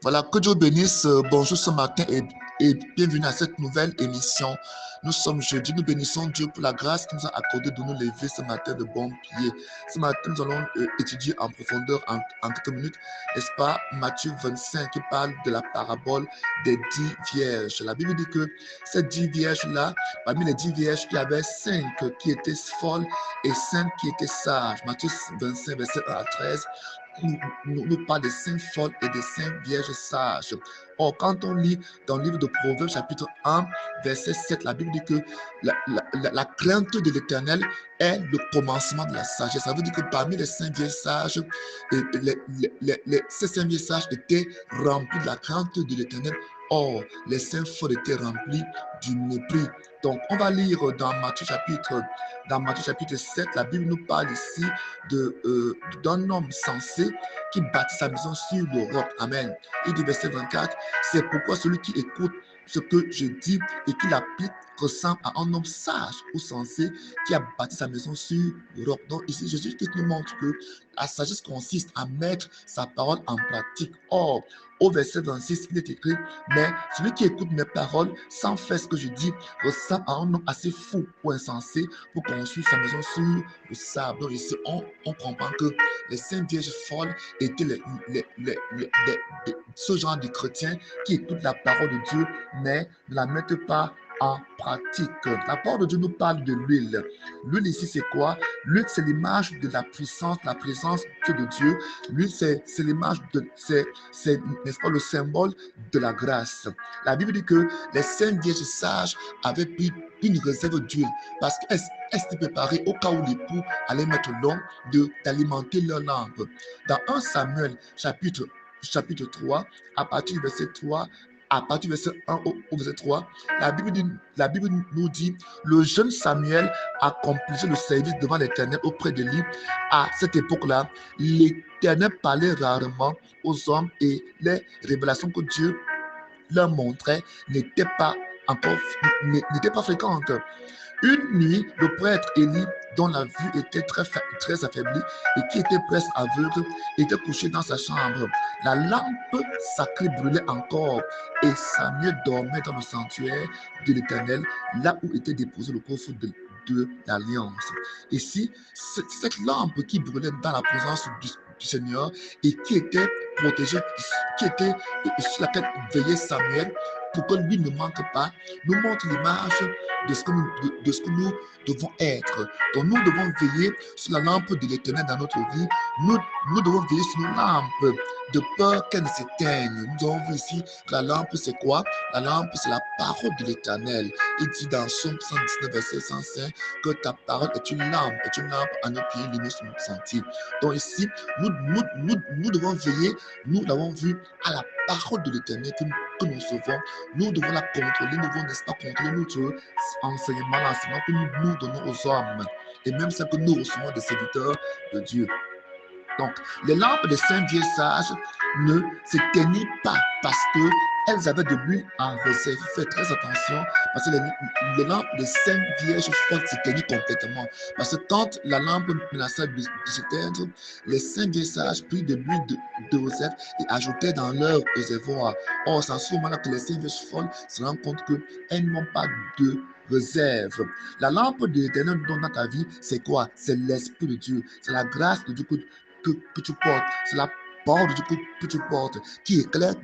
Voilà, que Dieu bénisse. Bonjour ce matin et bienvenue à cette nouvelle émission. Nous sommes jeudi, nous bénissons Dieu pour la grâce qu'il nous a accordée de nous lever ce matin de bon pied. Ce matin, nous allons étudier en profondeur en quelques minutes, n'est-ce pas, Matthieu 25 qui parle de la parabole des 10 vierges. La Bible dit que ces 10 vierges-là, parmi les 10 vierges, il y avait 5 qui étaient folles et 5 qui étaient sages. Matthieu 25, verset 1 à 13 nous parle des 5 folles et des 5 vierges sages. Or, quand on lit dans le livre de Proverbes, chapitre 1, verset 7, la Bible dit que la crainte de l'Éternel est le commencement de la sagesse. Ça veut dire que parmi les 5 vierges sages, ces 5 vierges sages étaient remplis de la crainte de l'Éternel. Or, les 5 folles étaient remplies du mépris. Donc, on va lire dans Matthieu chapitre 7, la Bible nous parle ici d'un homme sensé qui bâtit sa maison sur le roc. Amen. Il dit verset 24, c'est pourquoi celui qui écoute ce que je dis et qui l'applique ressemble à un homme sage ou sensé qui a bâti sa maison sur le roc. Donc ici, Jésus-Christ nous montre que la sagesse consiste à mettre sa parole en pratique. Or, au verset 26, il est écrit, mais celui qui écoute mes paroles sans faire ce que je dis ressemble à un homme assez fou ou insensé pour construire sa maison sur le sable. Donc ici, on comprend que les 5 vierges folles étaient ce genre de chrétiens qui écoutent la parole de Dieu, mais ne la mettent pas en pratique. La parole de Dieu nous parle de l'huile. L'huile ici, c'est quoi? L'huile, c'est l'image de la puissance, la présence de Dieu. L'huile, c'est l'image c'est, n'est-ce pas, le symbole de la grâce. La Bible dit que les 5 vierges sages avaient pris une réserve d'huile parce qu'elles s'étaient préparées au cas où l'époux allait mettre l'homme d'alimenter leur lampe. Dans 1 Samuel, chapitre 3, à partir du verset 3, à partir du verset 1 au verset 3, la Bible nous dit, le jeune Samuel accomplissait le service devant l'Éternel auprès de lui. À cette époque-là, l'Éternel parlait rarement aux hommes et les révélations que Dieu leur montrait n'étaient pas fréquentes. Une nuit, le prêtre Élie, dont la vue était très affaiblie et qui était presque aveugle, était couché dans sa chambre. La lampe sacrée brûlait encore et Samuel dormait dans le sanctuaire de l'Éternel, là où était déposé le coffre de l'Alliance. Ici, cette lampe qui brûlait dans la présence du Seigneur et qui était protégée, sur laquelle veillait Samuel pour que lui ne manque pas, nous montre l'image de ce que nous devons être. Donc nous devons veiller sur la lampe de l'Éternel dans notre vie. Nous devons veiller sur nos lampes de peur qu'elles ne s'éteignent. Nous avons vu ici que la lampe c'est quoi? La lampe c'est la parole de l'Éternel. Il dit dans Psaume 119 verset 105 que ta parole est une lampe à nos pieds, lumière sur notre sentier. Donc ici, nous devons veiller, nous l'avons vu, à la parole de l'Éternel que nous recevons. Nous devons la contrôler, nous devons, n'est-ce pas, contrôler notre enseignement, l'enseignement que nous donnons aux hommes, et même ce que nous recevons des serviteurs de Dieu. Donc, les lampes des 5 vierges sages ne s'éteignent pas parce qu'elles avaient de l'huile en réserve. Faites très attention parce que les lampes des 5 vierges folles s'éteignent complètement. Parce que quand la lampe menaçait de s'éteindre, les 5 vierges sages prirent de l'huile de réserve et ajoutaient dans leur réservoir. Or, c'est à ce moment-là que les 5 vierges folles se rendent compte qu'elles n'ont pas de réserve. La lampe de l'Éternel dans ta vie, c'est quoi? C'est l'Esprit de Dieu. C'est la grâce de Dieu que tu portes. C'est la parole de Dieu que tu portes qui éclaire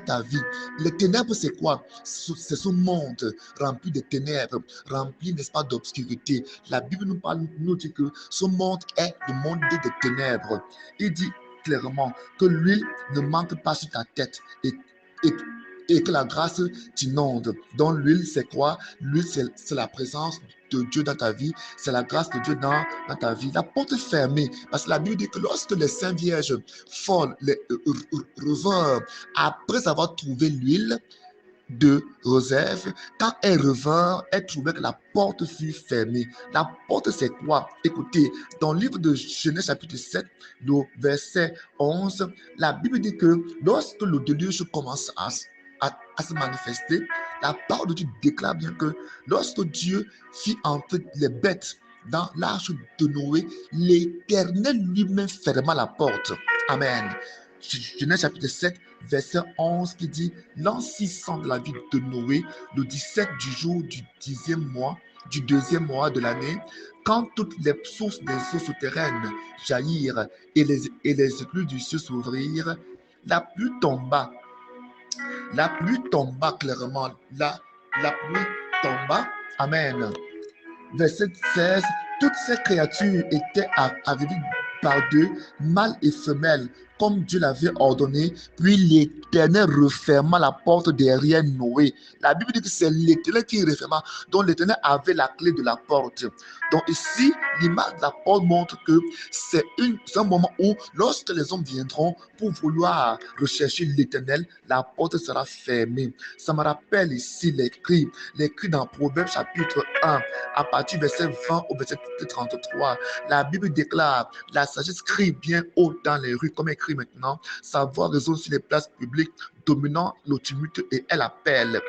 ta vie. Les ténèbres, c'est quoi? C'est ce monde rempli de ténèbres, rempli, n'est-ce pas, d'obscurité. La Bible nous dit que ce monde est le monde des ténèbres. Il dit clairement que l'huile ne manque pas sur ta tête et que la grâce t'inonde. Donc l'huile, c'est quoi? L'huile, c'est la présence de Dieu dans ta vie, c'est la grâce de Dieu dans ta vie. La porte est fermée, parce que la Bible dit que lorsque les 5 vierges folles revinrent après avoir trouvé l'huile de réserve, quand elles revinrent, elles trouvaient que la porte fut fermée. La porte, c'est quoi? Écoutez, dans le livre de Genèse chapitre 7, le verset 11, la Bible dit que lorsque le déluge commence à se manifester, la parole de Dieu déclare bien que lorsque Dieu fit entrer les bêtes dans l'arche de Noé, l'Éternel lui-même ferma la porte. Amen. Genèse chapitre 7, verset 11 qui dit: l'an 600 de la vie de Noé, le 17 du jour du 10e mois, du 2e mois de l'année, quand toutes les sources des eaux souterraines jaillirent et les écluses du ciel s'ouvrirent, la pluie tomba. La pluie tomba clairement. La pluie tomba. Amen. Verset 16. Toutes ces créatures étaient arrivées par deux, mâles et femelles, comme Dieu l'avait ordonné. Puis l'Éternel referma la porte derrière Noé. La Bible dit que c'est l'Éternel qui referma. Donc l'Éternel avait la clé de la porte. Donc ici, l'image de la porte montre que c'est un moment où, lorsque les hommes viendront pour vouloir rechercher l'Éternel, la porte sera fermée. Ça me rappelle ici l'écrit dans Proverbes chapitre 1, à partir du verset 20 au verset 33. La Bible déclare: la sagesse crie bien haut dans les rues, comme écrit maintenant. Sa voix résonne sur les places publiques, dominant le tumulte, et elle appelle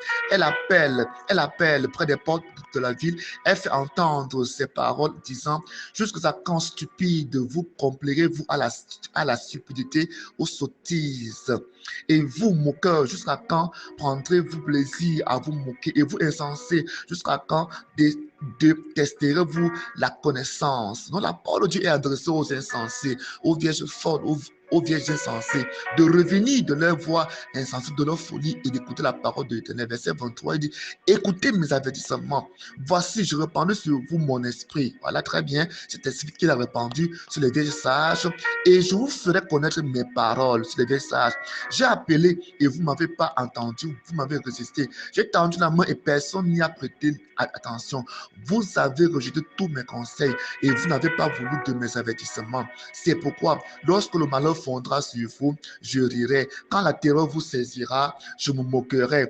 près des portes de la ville. Elle fait entendre ses paroles, disant: jusqu'à quand, stupide, vous complairez-vous à la stupidité, aux sottises? Et vous, moqueurs, jusqu'à quand prendrez-vous plaisir à vous moquer? Et vous, insensés, jusqu'à quand détesterez-vous la connaissance? Donc la parole de Dieu est adressée aux insensés, aux vierges folles, aux vierges insensées, de revenir de leur voie insensée, de leur folie, et d'écouter la parole de l'Éternel. Verset 23, il dit: écoutez mes avertissements. Voici, je répandrai sur vous mon esprit. Voilà, très bien. C'est esprit qu'il a répandu sur les vierges sages, et je vous ferai connaître mes paroles sur les vierges sages. J'ai appelé et vous ne m'avez pas entendu, vous m'avez résisté. J'ai tendu la main et personne n'y a prêté attention. Vous avez rejeté tous mes conseils et vous n'avez pas voulu de mes avertissements. C'est pourquoi, lorsque le malheur fondra sur vous, je rirai. Quand la terreur vous saisira, je me moquerai.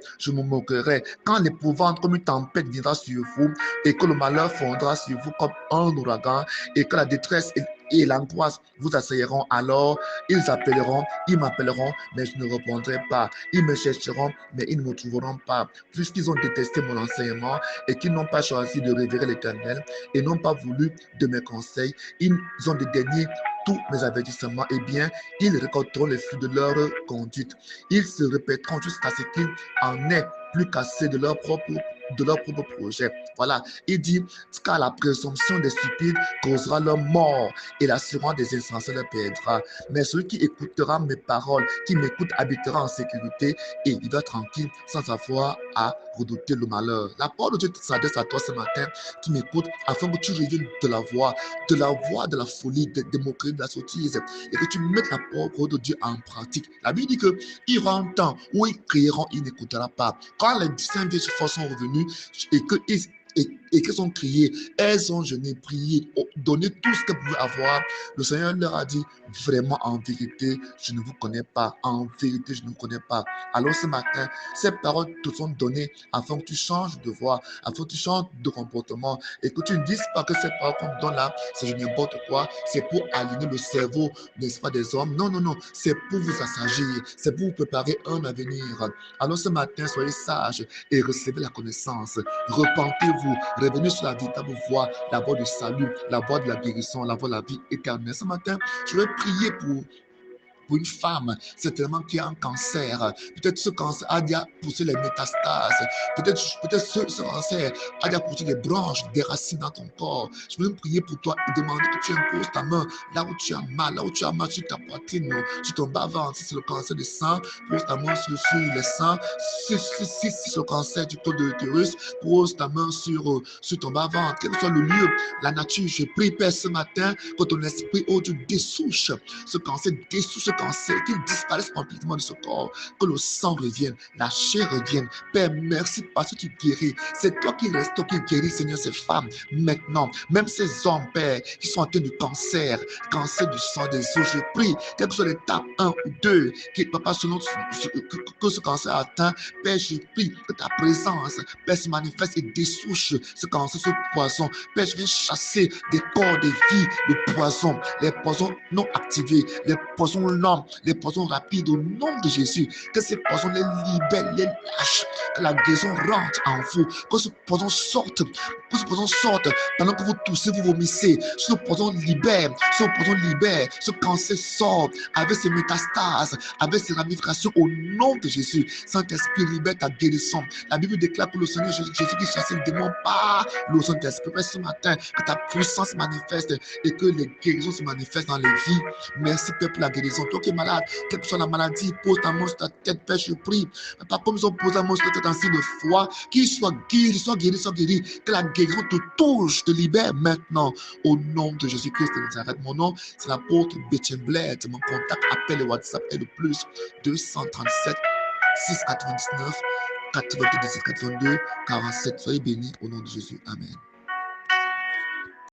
Quand l'épouvante comme une tempête viendra sur vous, et que le malheur fondra sur vous comme un ouragan, et que la détresse et l'angoisse vous assailleront, alors ils m'appelleront, mais je ne répondrai pas. Ils me chercheront, mais ils ne me trouveront pas. Puisqu'ils ont détesté mon enseignement et qu'ils n'ont pas choisi de révérer l'Éternel et n'ont pas voulu de mes conseils, ils ont dédaigné tous mes avertissements, eh bien, ils récolteront les fruits de leur conduite. Ils se répéteront jusqu'à ce qu'il en ait plus qu'assez de leur propre projet. Voilà, il dit: car la présomption des stupides causera leur mort et l'assurance des insensés leur perdra. Mais celui qui écoutera mes paroles, qui m'écoute, habitera en sécurité et il va tranquille sans avoir à redouter le malheur. La parole de Dieu s'adresse à toi ce matin qui m'écoute, afin que tu reviennes de la voie de la folie, des moqueries, de la sottise, et que tu mettes la parole de Dieu en pratique. La Bible dit qu'il y aura un temps où ils crieront, ils n'écouteront pas. Quand les saints vieilles sont revenus et qu'elles ont crié, elles ont jeûné, prié, donné tout ce qu'elles pouvaient avoir, le Seigneur leur a dit: vraiment, en vérité, je ne vous connais pas. En vérité, je ne vous connais pas. Alors ce matin, ces paroles te sont données afin que tu changes de voie, afin que tu changes de comportement, et que tu ne dises pas que ces paroles qu'on te donne là, c'est n'importe quoi, c'est pour aligner le cerveau, n'est-ce pas, des hommes. Non, c'est pour vous assagir, c'est pour vous préparer un avenir. Alors ce matin, soyez sages et recevez la connaissance. Repentez-vous, revenez sur la véritable voie, la voie du salut, la voie de la guérison, la voie de la vie éternelle. Ce matin, je vais prier pour une femme, certainement qui a un cancer. Peut-être ce cancer a déjà poussé les métastases. Peut-être ce cancer a déjà poussé les branches, des racines dans ton corps. Je veux prier pour toi et demander que tu imposes ta main là où tu as mal, sur ta poitrine, sur ton bas-ventre. Si c'est le cancer du sang, pose ta main sur les seins. Si c'est le cancer du col de l'utérus, pose ta main sur ton bas-ventre. Quel que soit le lieu, la nature, je prie, Père, ce matin, que ton esprit, oh Dieu, dessouche ce cancer, qu'il disparaisse complètement de ce corps, que le sang revienne, la chair revienne. Père, merci parce que tu guéris. C'est toi qui restaures, qui guéris, Seigneur, ces femmes maintenant. Même ces hommes, Père, qui sont atteints de cancer du sang, des os, je prie, quelle que soit l'étape 1 ou 2, Papa, selon que ce cancer a atteint, Père, je prie que ta présence, Père, se manifeste et dessouche ce cancer, ce poison. Père, je viens chasser des corps de vie, le poison, les poisons non activés, les poisons non maintenant les poisons rapides au nom de Jésus. Que ces poisons les libèrent, les lâchent, que la guérison rentre en vous, que ce poison sorte, pendant que vous toussez, vous vomissez. Ce poison libère, ce cancer sort avec ses métastases, avec ses ramifications au nom de Jésus. Saint-Esprit, libère ta guérison. La Bible déclare que le Seigneur Jésus qui chasse le démon par le Saint-Esprit. Père, ce matin, que ta puissance manifeste et que les guérisons se manifestent dans les vies. Merci, Père, pour la guérison. Toi qui es malade, quelle que soit la maladie, pose ta main sur ta tête, Père, je prie. Pas comme ils ont posé la main sur ta tête en signe de foi, qu'il soit guéri, soit guéri. Que la guérison te touche, te libère maintenant. Au nom de Jésus-Christ de Nazareth. Mon nom, c'est l'apôtre Bétien Bled. Mon contact, appel et WhatsApp est le plus 237 699 82 17 82 47. Soyez bénis au nom de Jésus. Amen.